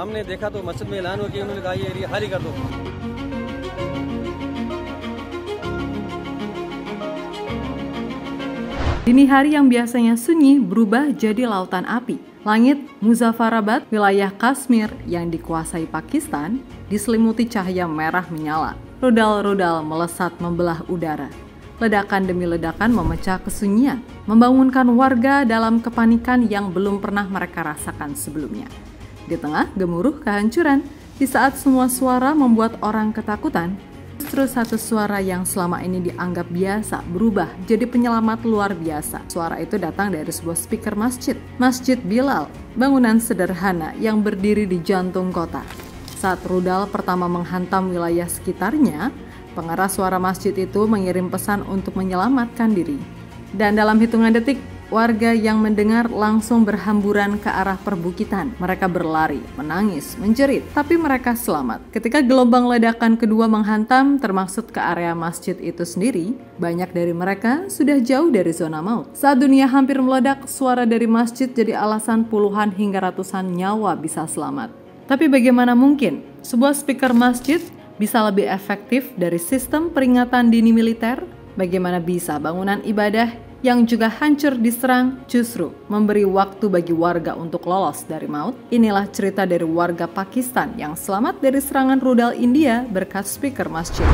हमने देखा तो मस्जिद में ऐलान हुआ कि उन्होंने कहा ये एरिया खाली कर दो। Dini hari yang biasanya sunyi berubah jadi lautan api. Langit Muzaffarabad, wilayah Kashmir yang dikuasai Pakistan, diselimuti cahaya merah menyala. Rudal-rudal melesat membelah udara. Ledakan demi ledakan memecah kesunyian, membangunkan warga dalam kepanikan yang belum pernah mereka rasakan sebelumnya. Di tengah gemuruh kehancuran, di saat semua suara membuat orang ketakutan, justru satu suara yang selama ini dianggap biasa berubah jadi penyelamat luar biasa. Suara itu datang dari sebuah speaker masjid, Masjid Bilal, bangunan sederhana yang berdiri di jantung kota. Saat rudal pertama menghantam wilayah sekitarnya, pengeras suara masjid itu mengirim pesan untuk menyelamatkan diri. Dan dalam hitungan detik, warga yang mendengar langsung berhamburan ke arah perbukitan. Mereka berlari, menangis, menjerit, tapi mereka selamat. Ketika gelombang ledakan kedua menghantam, termasuk ke area masjid itu sendiri, banyak dari mereka sudah jauh dari zona maut. Saat dunia hampir meledak, suara dari masjid jadi alasan puluhan hingga ratusan nyawa bisa selamat. Tapi bagaimana mungkin sebuah speaker masjid bisa lebih efektif dari sistem peringatan dini militer? Bagaimana bisa bangunan ibadah yang juga hancur diserang justru memberi waktu bagi warga untuk lolos dari maut? Inilah cerita dari warga Pakistan yang selamat dari serangan rudal India berkat speaker masjid.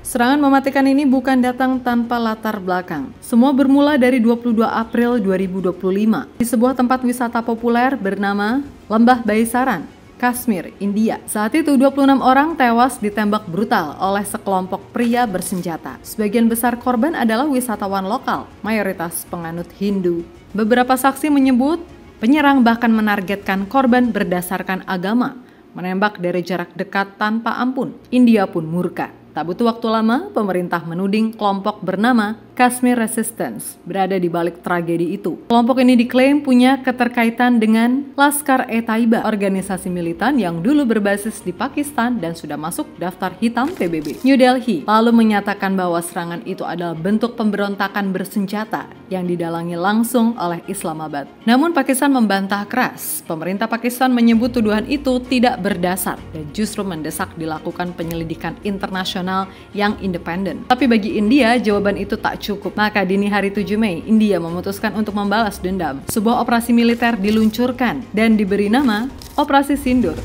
Serangan mematikan ini bukan datang tanpa latar belakang. Semua bermula dari 22 April 2025 di sebuah tempat wisata populer bernama Lembah Baisaran, Kashmir, India. Saat itu 26 orang tewas ditembak brutal oleh sekelompok pria bersenjata. Sebagian besar korban adalah wisatawan lokal, mayoritas penganut Hindu. Beberapa saksi menyebut penyerang bahkan menargetkan korban berdasarkan agama, menembak dari jarak dekat tanpa ampun. India pun murka. Tak butuh waktu lama, pemerintah menuding kelompok bernama Kashmir Resistance berada di balik tragedi itu. Kelompok ini diklaim punya keterkaitan dengan Lashkar-e-Taiba, organisasi militan yang dulu berbasis di Pakistan dan sudah masuk daftar hitam PBB. New Delhi lalu menyatakan bahwa serangan itu adalah bentuk pemberontakan bersenjata yang didalangi langsung oleh Islamabad. Namun Pakistan membantah keras. Pemerintah Pakistan menyebut tuduhan itu tidak berdasar dan justru mendesak dilakukan penyelidikan internasional yang independen. Tapi bagi India, jawaban itu tak cukup. Maka dini hari 7 Mei, India memutuskan untuk membalas dendam. Sebuah operasi militer diluncurkan dan diberi nama Operasi Sindur.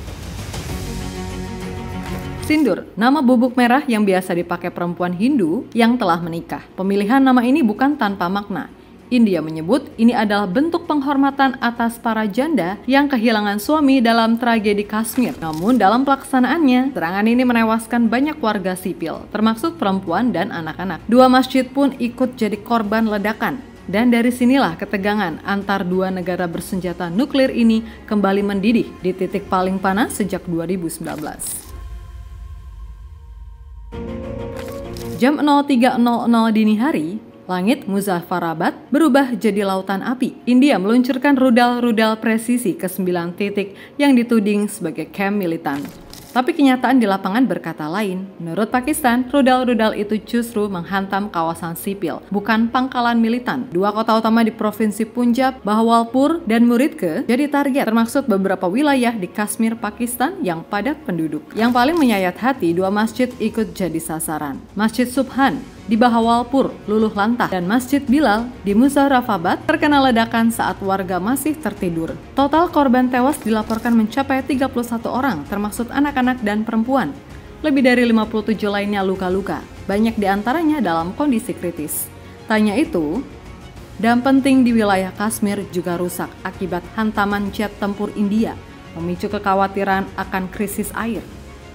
Sindur, nama bubuk merah yang biasa dipakai perempuan Hindu yang telah menikah. Pemilihan nama ini bukan tanpa makna. India menyebut ini adalah bentuk penghormatan atas para janda yang kehilangan suami dalam tragedi Kashmir. Namun dalam pelaksanaannya, serangan ini menewaskan banyak warga sipil, termasuk perempuan dan anak-anak. Dua masjid pun ikut jadi korban ledakan. Dan dari sinilah ketegangan antar dua negara bersenjata nuklir ini kembali mendidih di titik paling panas sejak 2019. Jam 03.00 dini hari, langit Muzaffarabad berubah jadi lautan api. India meluncurkan rudal-rudal presisi ke 9 titik yang dituding sebagai kamp militan. Tapi kenyataan di lapangan berkata lain. Menurut Pakistan, rudal-rudal itu justru menghantam kawasan sipil, bukan pangkalan militan. Dua kota utama di Provinsi Punjab, Bahawalpur dan Muridke, jadi target, termasuk beberapa wilayah di Kashmir, Pakistan yang padat penduduk. Yang paling menyayat hati, dua masjid ikut jadi sasaran. Masjid Subhan di Bahawalpur luluh lantah dan Masjid Bilal di Muzaffarabad terkena ledakan saat warga masih tertidur. Total korban tewas dilaporkan mencapai 31 orang, termasuk anak-anak dan perempuan. Lebih dari 57 lainnya luka-luka, banyak diantaranya dalam kondisi kritis. Tanya itu, dam penting di wilayah Kashmir juga rusak akibat hantaman jet tempur India, memicu kekhawatiran akan krisis air.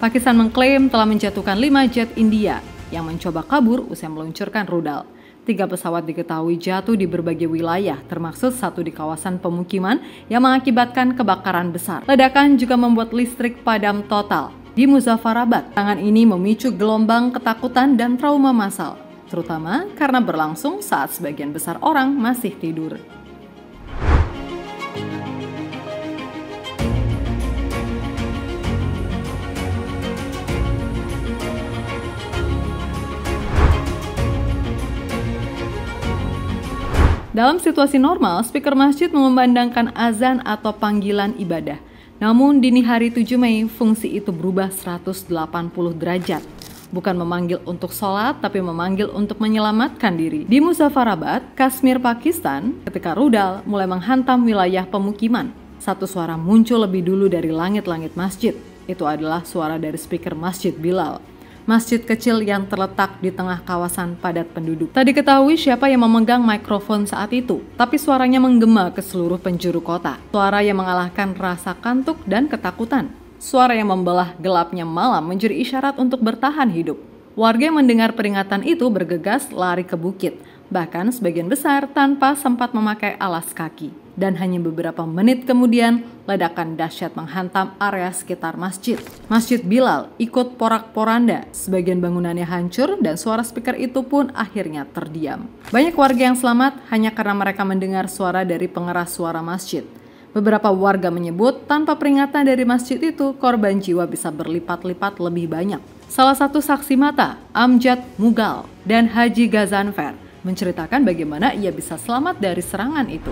Pakistan mengklaim telah menjatuhkan 5 jet India yang mencoba kabur usai meluncurkan rudal. 3 pesawat diketahui jatuh di berbagai wilayah, termasuk 1 di kawasan pemukiman yang mengakibatkan kebakaran besar. Ledakan juga membuat listrik padam total di Muzaffarabad. Serangan ini memicu gelombang ketakutan dan trauma massal, terutama karena berlangsung saat sebagian besar orang masih tidur. Dalam situasi normal, speaker masjid mengumandangkan azan atau panggilan ibadah. Namun dini hari 7 Mei, fungsi itu berubah 180 derajat. Bukan memanggil untuk sholat, tapi memanggil untuk menyelamatkan diri. Di Muzaffarabad, Kashmir, Pakistan, ketika rudal mulai menghantam wilayah pemukiman, satu suara muncul lebih dulu dari langit-langit masjid. Itu adalah suara dari speaker Masjid Bilal. Masjid kecil yang terletak di tengah kawasan padat penduduk. Tak diketahui siapa yang memegang mikrofon saat itu, tapi suaranya menggema ke seluruh penjuru kota. Suara yang mengalahkan rasa kantuk dan ketakutan. Suara yang membelah gelapnya malam menjadi isyarat untuk bertahan hidup. Warga yang mendengar peringatan itu bergegas lari ke bukit, bahkan sebagian besar tanpa sempat memakai alas kaki. Dan hanya beberapa menit kemudian, ledakan dahsyat menghantam area sekitar masjid. Masjid Bilal ikut porak-poranda, sebagian bangunannya hancur dan suara speaker itu pun akhirnya terdiam. Banyak warga yang selamat hanya karena mereka mendengar suara dari pengeras suara masjid. Beberapa warga menyebut tanpa peringatan dari masjid itu, korban jiwa bisa berlipat-lipat lebih banyak. Salah satu saksi mata, Amjad Mughal dan Haji Ghazanfer, menceritakan bagaimana ia bisa selamat dari serangan itu.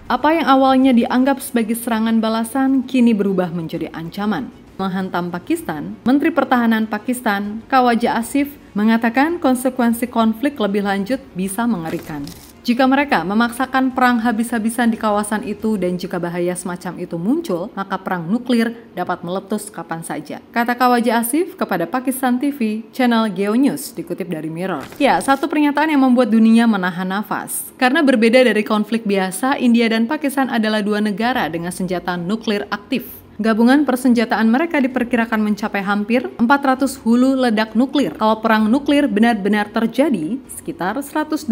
Apa yang awalnya dianggap sebagai serangan balasan kini berubah menjadi ancaman. Menghantam Pakistan, Menteri Pertahanan Pakistan, Khawaja Asif, mengatakan konsekuensi konflik lebih lanjut bisa mengerikan. Jika mereka memaksakan perang habis-habisan di kawasan itu dan jika bahaya semacam itu muncul, maka perang nuklir dapat meletus kapan saja. Kata Khawaja Asif kepada Pakistan TV, channel Geo News, dikutip dari Mirror. Ya, satu pernyataan yang membuat dunia menahan nafas. Karena berbeda dari konflik biasa, India dan Pakistan adalah dua negara dengan senjata nuklir aktif. Gabungan persenjataan mereka diperkirakan mencapai hampir 400 hulu ledak nuklir. Kalau perang nuklir benar-benar terjadi, sekitar 125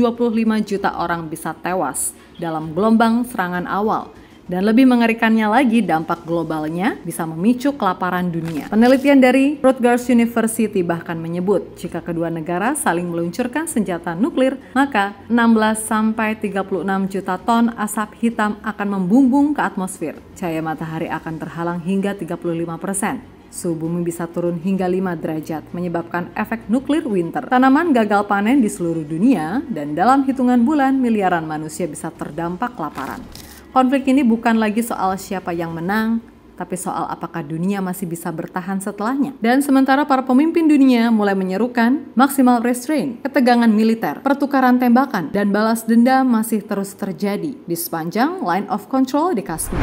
juta orang bisa tewas dalam gelombang serangan awal. Dan lebih mengerikannya lagi, dampak globalnya bisa memicu kelaparan dunia. Penelitian dari Rutgers University bahkan menyebut, jika kedua negara saling meluncurkan senjata nuklir, maka 16-36 juta ton asap hitam akan membumbung ke atmosfer. Cahaya matahari akan terhalang hingga 35%. Suhu bumi bisa turun hingga 5 derajat, menyebabkan efek nuklir winter. Tanaman gagal panen di seluruh dunia, dan dalam hitungan bulan, miliaran manusia bisa terdampak kelaparan. Konflik ini bukan lagi soal siapa yang menang, tapi soal apakah dunia masih bisa bertahan setelahnya. Dan sementara para pemimpin dunia mulai menyerukan maksimal restraint, ketegangan militer, pertukaran tembakan, dan balas dendam masih terus terjadi di sepanjang line of control di Kashmir.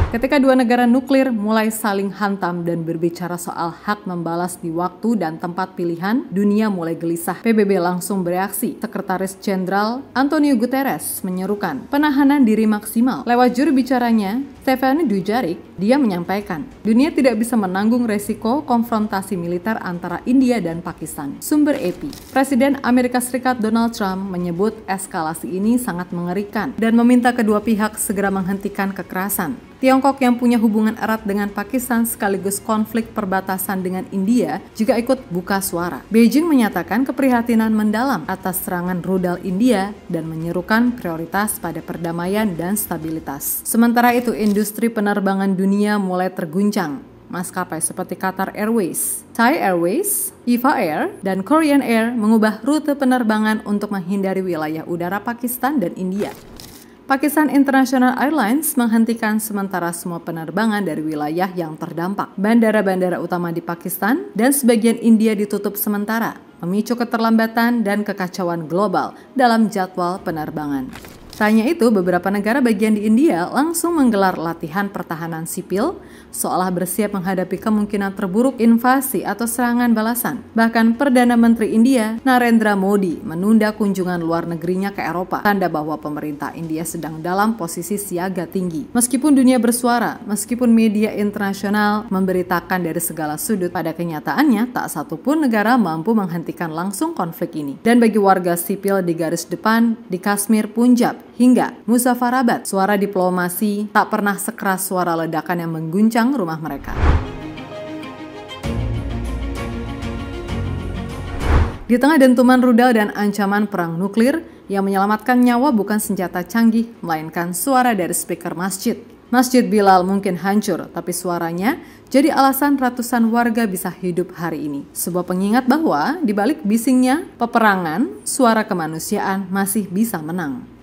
Ketika dua negara nuklir mulai saling hantam dan berbicara soal hak membalas di waktu dan tempat pilihan, dunia mulai gelisah. PBB langsung bereaksi. Sekretaris Jenderal Antonio Guterres menyerukan penahanan diri maksimal. Lewat juru bicaranya, Stéphane Dujarric, dia menyampaikan, dunia tidak bisa menanggung resiko konfrontasi militer antara India dan Pakistan. Sumber AP, Presiden Amerika Serikat Donald Trump menyebut eskalasi ini sangat mengerikan dan meminta kedua pihak segera menghentikan kekerasan. Tiongkok yang punya hubungan erat dengan Pakistan sekaligus konflik perbatasan dengan India juga ikut buka suara. Beijing menyatakan keprihatinan mendalam atas serangan rudal India dan menyerukan prioritas pada perdamaian dan stabilitas. Sementara itu, industri penerbangan dunia mulai terguncang. Maskapai seperti Qatar Airways, Thai Airways, EVA Air, dan Korean Air mengubah rute penerbangan untuk menghindari wilayah udara Pakistan dan India. Pakistan International Airlines menghentikan sementara semua penerbangan dari wilayah yang terdampak. Bandara-bandara utama di Pakistan dan sebagian India ditutup sementara, memicu keterlambatan dan kekacauan global dalam jadwal penerbangan. Tak hanya itu, beberapa negara bagian di India langsung menggelar latihan pertahanan sipil, seolah bersiap menghadapi kemungkinan terburuk invasi atau serangan balasan. Bahkan Perdana Menteri India, Narendra Modi, menunda kunjungan luar negerinya ke Eropa, tanda bahwa pemerintah India sedang dalam posisi siaga tinggi. Meskipun dunia bersuara, meskipun media internasional memberitakan dari segala sudut, pada kenyataannya tak satupun negara mampu menghentikan langsung konflik ini. Dan bagi warga sipil di garis depan di Kashmir, Punjab, hingga Muzaffarabad, suara diplomasi tak pernah sekeras suara ledakan yang mengguncang rumah mereka. Di tengah dentuman rudal dan ancaman perang nuklir, yang menyelamatkan nyawa bukan senjata canggih, melainkan suara dari speaker masjid. Masjid Bilal mungkin hancur, tapi suaranya jadi alasan ratusan warga bisa hidup hari ini. Sebuah pengingat bahwa di balik bisingnya peperangan, suara kemanusiaan masih bisa menang.